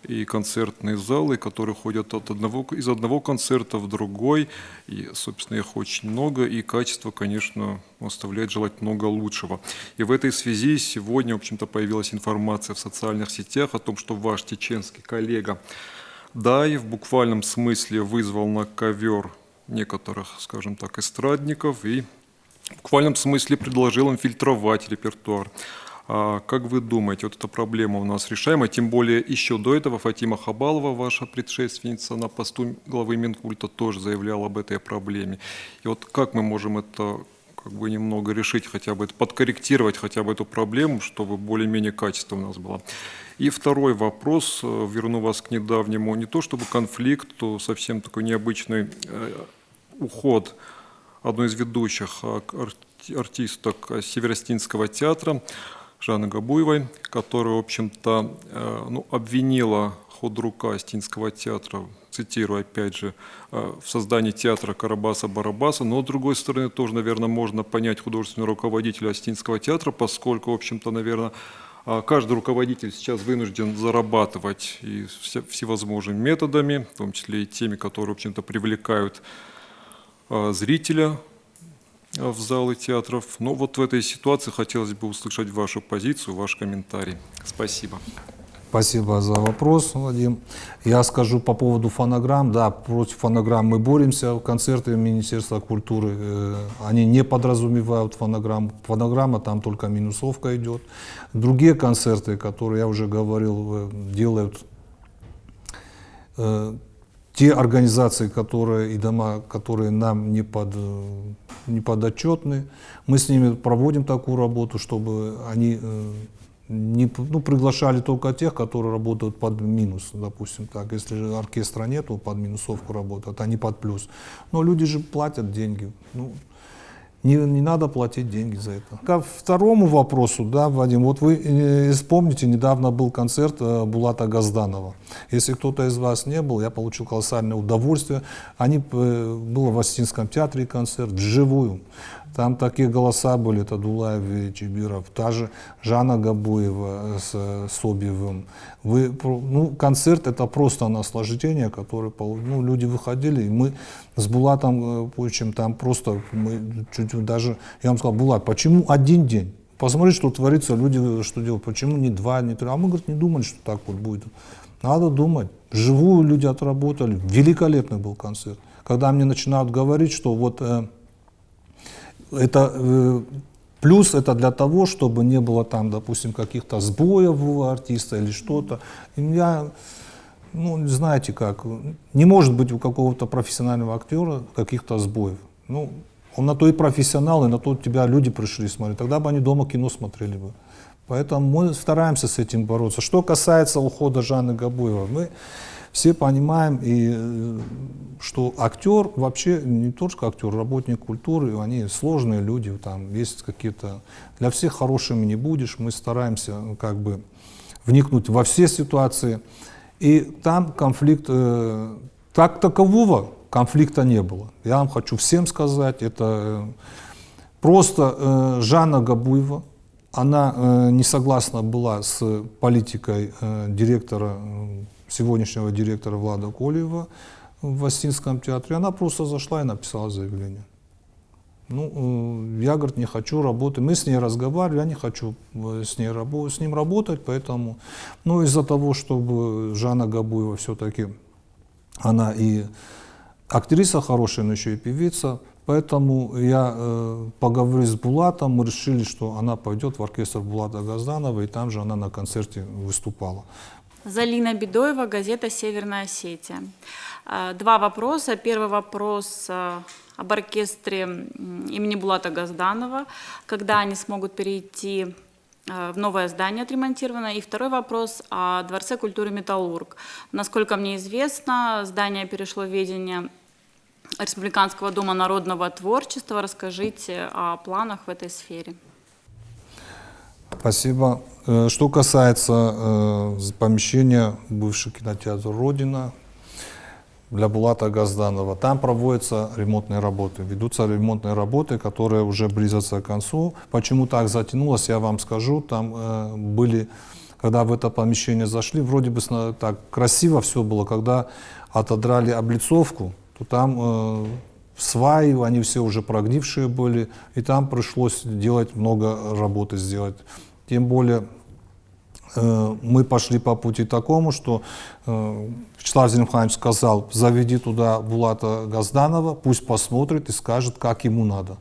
и концертные залы, которые ходят из одного концерта в другой, и, собственно, их очень много, и качество, конечно, оставляет желать много лучшего. И в этой связи сегодня, в общем-то, появилась информация в социальных сетях о том, что ваш чеченский коллега Дай в буквальном смысле вызвал на ковер некоторых, скажем так, эстрадников и в буквальном смысле предложил им фильтровать репертуар. Как вы думаете, вот эта проблема у нас решаема? Тем более еще до этого Фатима Хабалова, ваша предшественница на посту главы Минкульта, тоже заявляла об этой проблеме. И вот как мы можем это немного решить, хотя бы подкорректировать хотя бы эту проблему, чтобы более-менее качество у нас было? И второй вопрос, верну вас к недавнему, не то чтобы конфликт, то совсем такой необычный уход одной из ведущих артисток Северостинского театра Жанны Габуевой, которая, в общем-то, обвинила худрука Остинского театра, цитирую опять же, в создании театра Карабаса-Барабаса, но, с другой стороны, тоже, наверное, можно понять художественного руководителя Остинского театра, поскольку, в общем-то, наверное, каждый руководитель сейчас вынужден зарабатывать и всевозможными методами, в том числе и теми, которые, в общем-то, привлекают зрителя в залы театров. Но вот в этой ситуации хотелось бы услышать вашу позицию, ваш комментарий. Спасибо.
Спасибо за вопрос, Вадим. Я скажу по поводу фонограмм. Да, против фонограмм мы боремся. Концерты Министерства культуры, они не подразумевают фонограмму. Фонограмма, там только минусовка идет. Другие концерты, которые, я уже говорил, делают те организации, которые, и дома, которые нам не подотчетны. Мы с ними проводим такую работу, чтобы они приглашали только тех, которые работают под минус, допустим так. Если же оркестра нет, то под минусовку работают, а не под плюс. Но люди же платят деньги. Не надо платить деньги за это. Ко второму вопросу, да, Вадим, вот вы вспомните, недавно был концерт Булата Газданова. Если кто-то из вас не был, я получил колоссальное удовольствие. Был в Остинском театре концерт вживую. Там такие голоса были, это Дулаев и Чибиров, та же Жанна Габуева с Собьевым. Концерт это просто наслаждение, которое люди выходили, и мы с Булатом, в общем, там просто, мы чуть даже, я вам сказал, Булат, почему один день? Посмотри, что творится, люди что делают, почему не 2, не 3, а мы, говорит, не думали, что так вот будет. Надо думать, вживую люди отработали, великолепный был концерт. Когда мне начинают говорить, что вот это плюс это для того, чтобы не было там, допустим, каких-то сбоев у артиста или что-то. Я, знаете как, не может быть у какого-то профессионального актера каких-то сбоев. Он на то и профессионал, и на то тебя люди пришли смотреть. Тогда бы они дома кино смотрели бы. Поэтому мы стараемся с этим бороться. Что касается ухода Жанны Габуевой, мы все понимаем, что актер вообще не только актер, работник культуры, они сложные люди, там есть какие-то, для всех хорошими не будешь, мы стараемся вникнуть во все ситуации, и там конфликт, такового конфликта не было. Я вам хочу всем сказать, это просто Жанна Габуева, она не согласна была с политикой сегодняшнего директора Влада Колева в Остинском театре. Она просто зашла и написала заявление. Я, говорит, не хочу работать. Мы с ней разговаривали, я не хочу с ним работать, поэтому, из-за того, чтобы Жанна Габуева все-таки, она и актриса хорошая, но еще и певица, поэтому я поговорил с Булатом, мы решили, что она пойдет в оркестр Булата Газданова, и там же она на концерте выступала.
Залина Бедоева, газета «Северная Осетия». 2 вопроса. Первый вопрос об оркестре имени Булата Газданова. Когда они смогут перейти в новое здание отремонтированное? И второй вопрос о Дворце культуры «Металлург». Насколько мне известно, здание перешло в ведение Республиканского дома народного творчества. Расскажите о планах в этой сфере.
Спасибо. Что касается помещения бывшего кинотеатра «Родина» для Булата Газданова, там проводятся ремонтные работы, ведутся ремонтные работы, которые уже близятся к концу. Почему так затянулось, я вам скажу. Там были, когда в это помещение зашли, вроде бы так красиво все было, когда отодрали облицовку, то там сваи, они все уже прогнившие были, и там пришлось делать много работы сделать. Тем более мы пошли по пути такому, что Вячеслав Зелимханович сказал, заведи туда Булата Газданова, пусть посмотрит и скажет, как ему надо.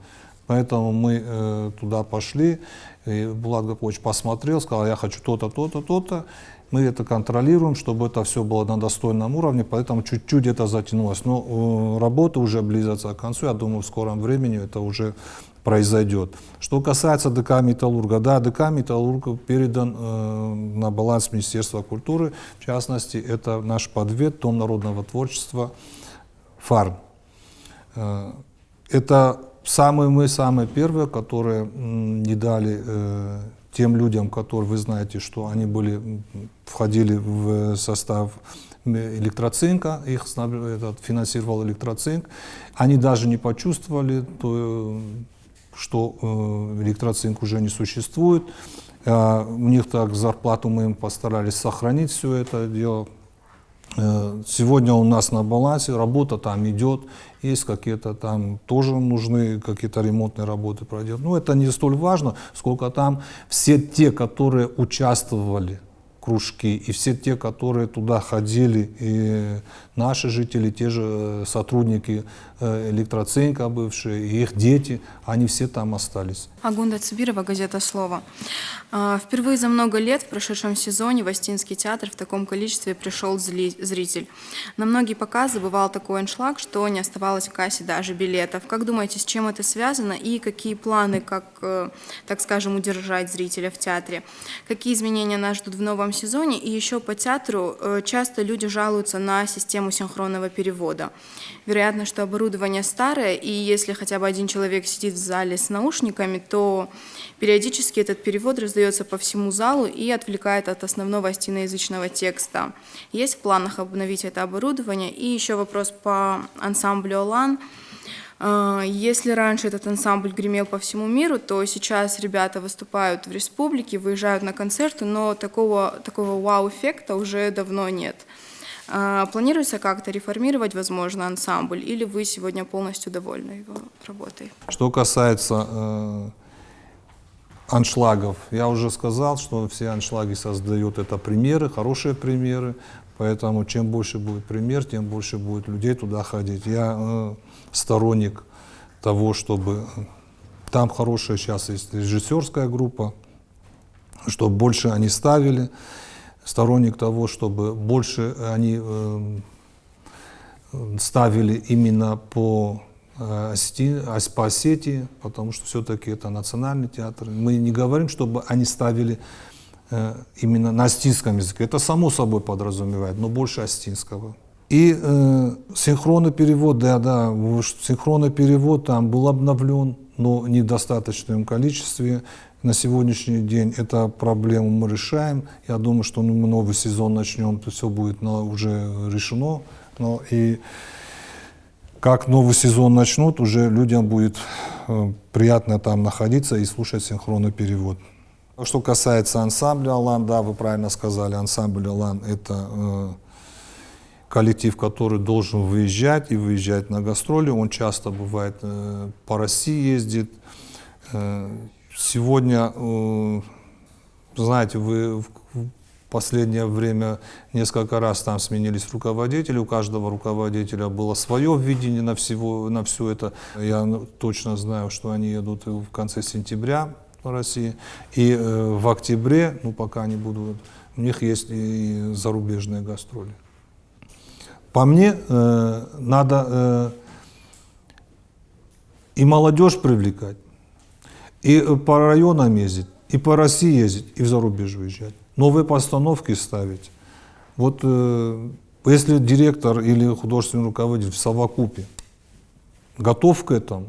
Поэтому мы туда пошли, и Булат Гапович посмотрел, сказал, я хочу то-то, то-то, то-то. Мы это контролируем, чтобы это все было на достойном уровне, поэтому чуть-чуть это затянулось. Но работа уже близится к концу, я думаю, в скором времени это уже произойдет. Что касается ДК «Металлурга», да, ДК «Металлург» передан на баланс Министерства культуры, в частности, это наш подвед, Дом народного творчества, ФАРМ. Это самые первые, которые не дали тем людям, которые, вы знаете, что они входили в состав электроцинка, их финансировал электроцинк, они даже не почувствовали, что электроцинк уже не существует. У них так зарплату мы им постарались сохранить все это дело. Сегодня у нас на балансе, работа там идет, есть какие-то там тоже нужны какие-то ремонтные работы проделать. Но это не столь важно, сколько там все те, которые участвовали в кружке, и все те, которые туда ходили, и наши жители, те же сотрудники электроцинка бывшие, и их дети, они все там остались.
Агунда Цибирова, газета «Слово». Впервые за много лет в прошедшем сезоне в Остинский театр в таком количестве пришел зритель. На многие показы бывал такой аншлаг, что не оставалось в кассе даже билетов. Как думаете, с чем это связано и какие планы, как, так скажем, удержать зрителя в театре? Какие изменения нас ждут в новом сезоне? И еще по театру часто люди жалуются на систему синхронного перевода. Вероятно, что оборудование старое, и если хотя бы один человек сидит в зале с наушниками, то периодически этот перевод раздается по всему залу и отвлекает от основного остиноязычного текста. Есть в планах обновить это оборудование? И еще вопрос по ансамблю «Олан». Если раньше этот ансамбль гремел по всему миру, то сейчас ребята выступают в республике, выезжают на концерты, но такого вау-эффекта уже давно нет. Планируется как-то реформировать, возможно, ансамбль, или вы сегодня полностью довольны его работой?
Что касается аншлагов, я уже сказал, что все аншлаги создают это примеры, хорошие примеры, поэтому чем больше будет пример, тем больше будет людей туда ходить. Я сторонник того, чтобы там хорошая сейчас есть режиссерская группа, чтобы больше они ставили. Сторонник того, чтобы больше они ставили именно по Осетии, потому что все-таки это национальный театр. Мы не говорим, чтобы они ставили именно на остинском языке. Это само собой подразумевает, но больше остинского. И синхронный перевод, да, синхронный перевод там был обновлен, но не в достаточном количестве. На сегодняшний день эту проблему мы решаем. Я думаю, что мы новый сезон начнем, то все будет уже решено. Но и как новый сезон начнут, уже людям будет приятно там находиться и слушать синхронный перевод. Что касается ансамбля «Олан», да, вы правильно сказали, ансамбль «Олан» — это коллектив, который должен выезжать и выезжать на гастроли. Он часто бывает по России ездит. Сегодня, знаете, вы в последнее время несколько раз там сменились руководители, у каждого руководителя было свое видение на все это. Я точно знаю, что они едут в конце сентября в России, и в октябре, ну пока они будут, у них есть и зарубежные гастроли. По мне, надо и молодежь привлекать, и по районам ездить, и по России ездить, и в зарубеж уезжать. Новые постановки ставить. Вот если директор или художественный руководитель в совокупе готов к этому,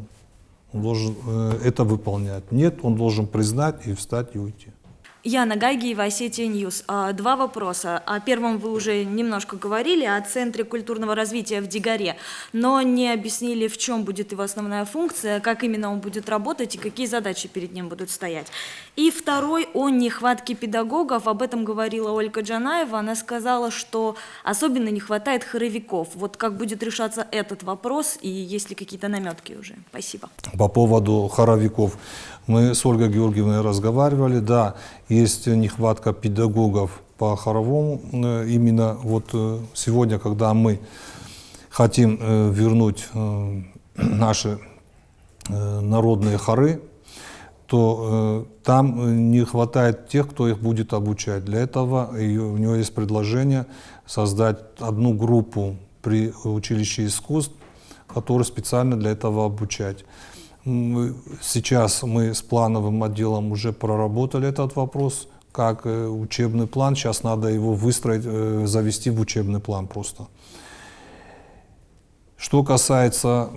он должен это выполнять. Нет, он должен признать и встать и уйти.
Яна Гагиева, Осетия Ньюс. Два вопроса. О первом вы уже немножко говорили, о Центре культурного развития в Дигаре, но не объяснили, в чем будет его основная функция, как именно он будет работать и какие задачи перед ним будут стоять. И второй, о нехватке педагогов. Об этом говорила Ольга Джанаева. Она сказала, что особенно не хватает хоровиков. Вот как будет решаться этот вопрос и есть ли какие-то наметки уже? Спасибо.
По поводу хоровиков. Мы с Ольгой Георгиевной разговаривали, да, есть нехватка педагогов по хоровому. Именно вот сегодня, когда мы хотим вернуть наши народные хоры, то там не хватает тех, кто их будет обучать. Для этого у него есть предложение создать одну группу при училище искусств, которую специально для этого обучать. Сейчас мы с плановым отделом уже проработали этот вопрос, как учебный план. Сейчас надо его выстроить, завести в учебный план просто. Что касается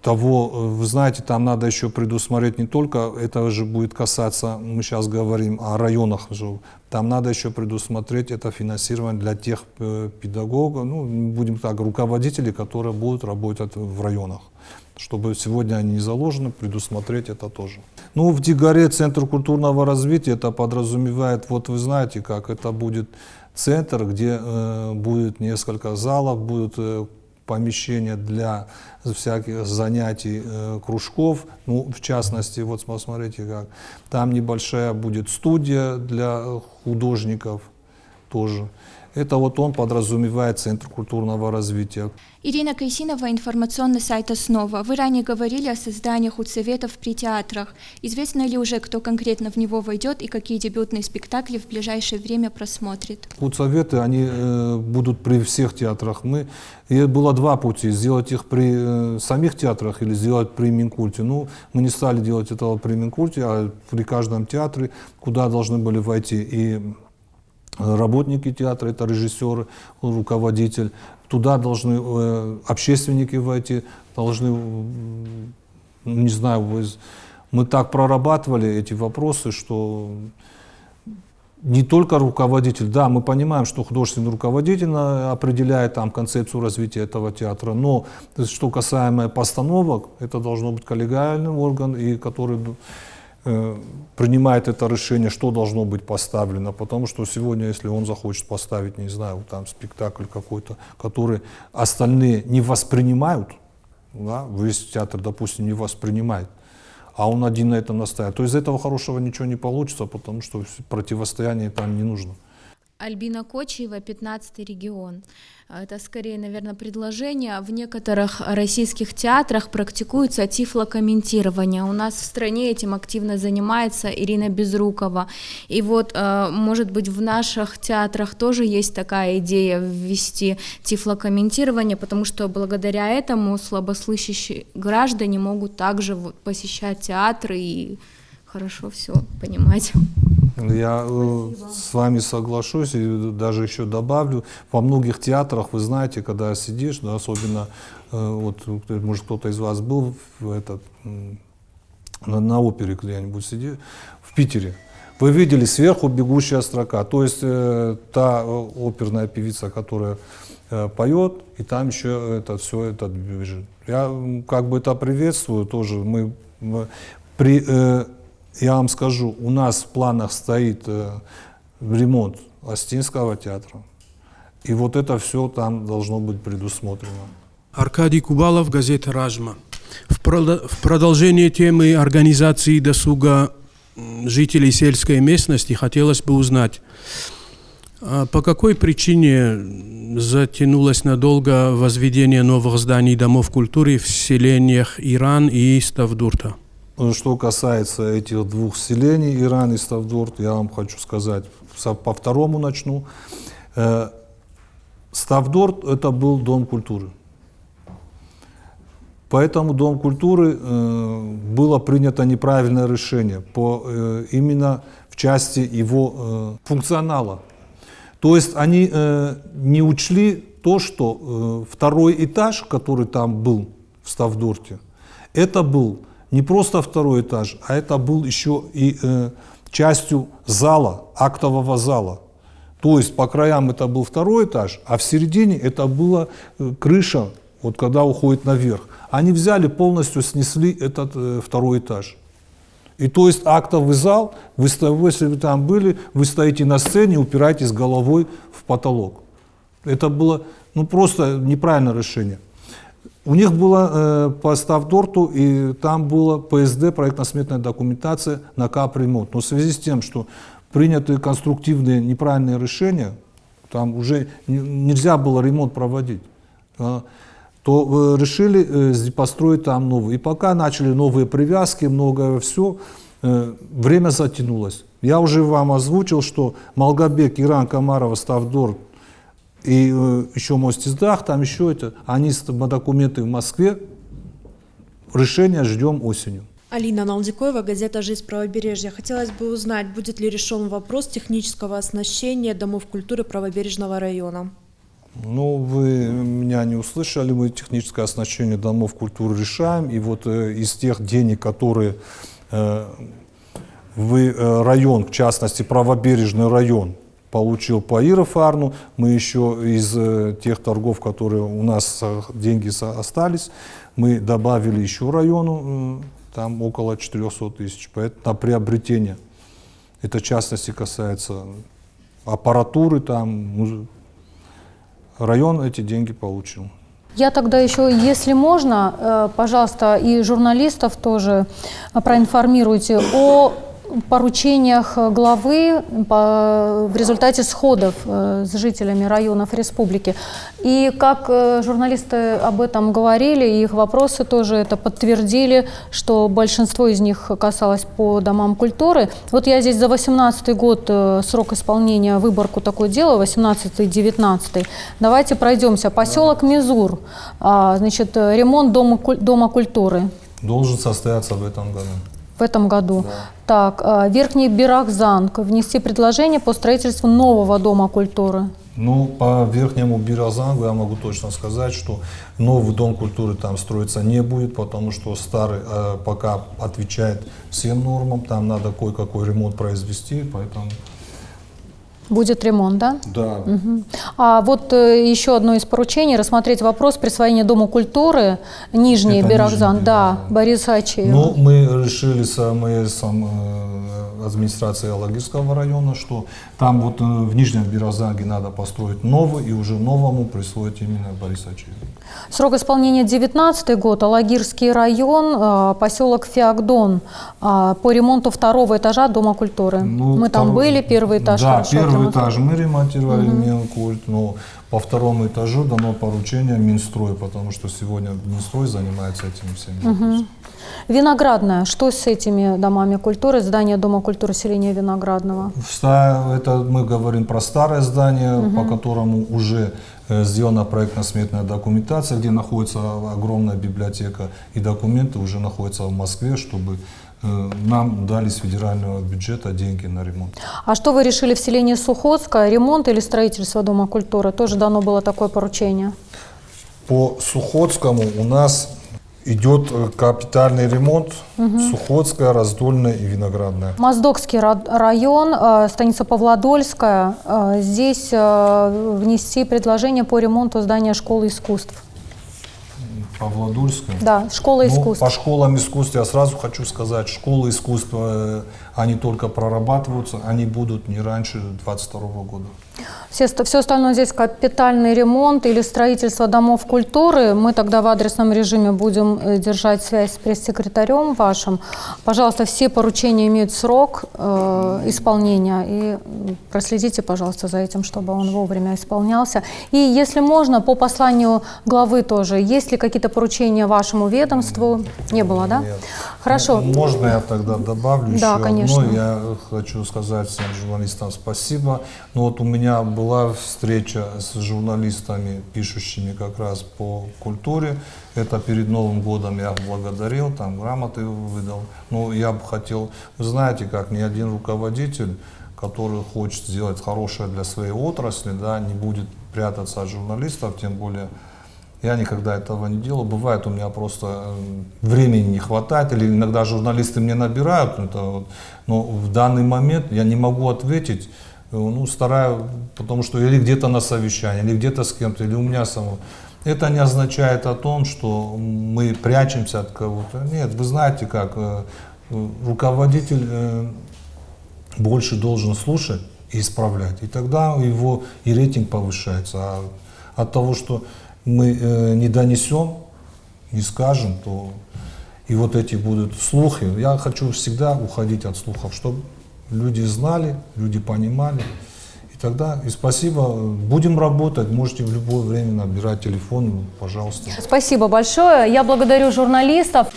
того, вы знаете, там надо еще предусмотреть не только, это же будет касаться, мы сейчас говорим о районах, там надо еще предусмотреть это финансирование для тех педагогов, ну, будем так, руководителей, которые будут работать в районах. Чтобы сегодня они не заложены, предусмотреть это тоже. Ну, в Дигаре Центр культурного развития, это подразумевает, вот вы знаете, как это будет центр, где будет несколько залов, будут помещения для всяких занятий, кружков, ну, в частности, вот посмотрите, как там небольшая будет студия для художников тоже. Это вот он подразумевает Центр культурного развития.
Ирина Кайсинова, информационный сайт «Основа». Вы ранее говорили о создании худсоветов при театрах. Известно ли уже, кто конкретно в него войдет и какие дебютные спектакли в ближайшее время просмотрит?
Худсоветы, они будут при всех театрах. И было два пути: сделать их при самих театрах или сделать при Минкульте. Ну, мы не стали делать этого при Минкульте, а при каждом театре, куда должны были войти и работники театра, это режиссеры, руководитель. Туда должны общественники войти, должны, не знаю, мы так прорабатывали эти вопросы, что не только руководитель, да, мы понимаем, что художественный руководитель определяет там концепцию развития этого театра, но что касаемо постановок, это должно быть коллегиальный орган, и который принимает это решение, что должно быть поставлено, потому что сегодня, если он захочет поставить, не знаю, там спектакль какой-то, который остальные не воспринимают, да, весь театр, допустим, не воспринимает, а он один на этом настаивает, то из этого хорошего ничего не получится, потому что противостояние там не нужно.
Альбина Кочиева, 15-й регион. Это скорее, наверное, предложение. В некоторых российских театрах практикуется тифлокомментирование. У нас в стране этим активно занимается Ирина Безрукова. И вот, может быть, в наших театрах тоже есть такая идея ввести тифлокомментирование, потому что благодаря этому слабослышащие граждане могут также посещать театры и хорошо все понимать.
Я с вами соглашусь и даже еще добавлю, во многих театрах, вы знаете, когда сидишь, да, особенно, вот, может, кто-то из вас был на опере где-нибудь сидит, в Питере, вы видели сверху бегущая строка, то есть та оперная певица, которая поет, и там еще это все это бежит. Я как бы это приветствую тоже, я вам скажу, у нас в планах стоит ремонт Остинского театра. И вот это все там должно быть предусмотрено.
Аркадий Кубалов, газета «Ражма». В продолжение темы организации досуга жителей сельской местности хотелось бы узнать, по какой причине затянулось надолго возведение новых зданий домов культуры в селениях Иран и Ставдурта?
Что касается этих двух селений, Иран и Ставдурт, я вам хочу сказать, по второму начну. Ставдурт – это был дом культуры. Поэтому Дом культуры было принято неправильное решение именно в части его функционала. То есть они не учли то, что второй этаж, который там был в Ставдурте, это был не просто второй этаж, а это был еще и частью зала, актового зала. То есть по краям это был второй этаж, а в середине это была крыша, вот когда уходит наверх. Они взяли, полностью снесли этот второй этаж. И то есть актовый зал, если вы там были, вы стоите на сцене, упираетесь головой в потолок. Это было просто неправильное решение. У них было по Ставдорту, и там было ПСД, проектно-сметная документация на капремонт. Но в связи с тем, что приняты конструктивные неправильные решения, там уже нельзя было ремонт проводить, то решили построить там новый. И пока начали новые привязки, многое все, время затянулось. Я уже вам озвучил, что Малгобек, Иран, Комарова, Ставдорт и еще Мостиздах, там еще они документы в Москве, решение ждем осенью.
Алина Налдикоева, газета «Жизнь правобережья». Хотелось бы узнать, будет ли решен вопрос технического оснащения домов культуры правобережного района?
Ну, вы меня не услышали, мы техническое оснащение домов культуры решаем, и вот из тех денег, которые район, в частности правобережный район, получил по Иерофарну, мы еще из тех торгов, которые у нас деньги остались, мы добавили еще району, там около 400 тысяч, поэтому на приобретение. Это в частности касается аппаратуры, там район эти деньги получил.
Я тогда еще, если можно, пожалуйста, и журналистов тоже проинформируйте о поручениях главы в результате сходов с жителями районов республики. И как журналисты об этом говорили, их вопросы тоже это подтвердили, что большинство из них касалось по домам культуры. Вот я здесь за 18-й год срок исполнения выборку такое дело, 18-19. Давайте пройдемся. Поселок Мизур, значит, ремонт дома культуры.
Должен состояться в этом году.
В этом году.
Да.
Так, Верхний Бирахзанг. Внести предложение по строительству нового дома культуры.
Ну, по Верхнему Бирахзангу я могу точно сказать, что новый дом культуры там строиться не будет, потому что старый пока отвечает всем нормам, там надо кое-какой ремонт произвести, поэтому...
Будет ремонт, да?
Да.
Угу. А вот еще одно из поручений – рассмотреть вопрос присвоения Дому культуры Нижний Бирахзан, да, Бориса Ачеева.
Ну, мы решили с администрацией Алагирского района, что там вот в Нижнем Бирахзанге надо построить новый, и уже новому присвоить именно Бориса Ачеева.
Срок исполнения 19 год, Алагирский район, поселок Феогдон, по ремонту второго этажа Дома культуры. Ну, мы там были, первый этаж
да,
хорошо
первый этаж мы ремонтировали, Минкульт, но по второму этажу дано поручение Минстрой, потому что сегодня Минстрой занимается этим всем.
Виноградная, что с этими домами культуры, здание Дома культуры селения Виноградного?
Это мы говорим про старое здание, по которому уже сделана проектно-сметная документация, где находится огромная библиотека, и документы уже находятся в Москве, чтобы нам дали с федерального бюджета деньги на ремонт.
А что вы решили в селении Сухотское, ремонт или строительство Дома культуры? Тоже дано было такое поручение?
По Сухотскому у нас идет капитальный ремонт, Сухотская, Раздольная и Виноградная.
Моздокский район, станица Павлодольская. Здесь внести предложение по ремонту здания школы искусств.
Павлодольская?
Да, школа искусств.
По школам искусств я сразу хочу сказать, школы искусств, они только прорабатываются, они будут не раньше 2022 года.
Все остальное здесь капитальный ремонт или строительство домов культуры. Мы тогда в адресном режиме будем держать связь с пресс-секретарем вашим. Пожалуйста, все поручения имеют срок исполнения, и проследите, пожалуйста, за этим, чтобы он вовремя исполнялся. И если можно, по посланию главы тоже, есть ли какие-то поручения вашему ведомству? Не было, да?
Нет.
Хорошо.
Можно я тогда добавлю
да,
еще
конечно.
одно? Я хочу сказать всем журналистам спасибо. Но вот у меня была встреча с журналистами, пишущими как раз по культуре. Это перед Новым годом я благодарил, там грамоты выдал. Но я бы хотел, вы знаете, как ни один руководитель, который хочет сделать хорошее для своей отрасли, да, не будет прятаться от журналистов, тем более я никогда этого не делал. Бывает, у меня просто времени не хватает, или иногда журналисты мне набирают, но в данный момент я не могу ответить. Ну, стараюсь, потому что или где-то на совещании, или где-то с кем-то, или у меня самого. Это не означает о том, что мы прячемся от кого-то. Нет, вы знаете как, руководитель больше должен слушать и исправлять. И тогда его и рейтинг повышается. А от того, что мы не донесем, не скажем, то и вот эти будут слухи. Я хочу всегда уходить от слухов, чтобы люди знали, люди понимали. И тогда, и спасибо, будем работать, можете в любое время набирать телефон, пожалуйста.
Спасибо большое. Я благодарю журналистов.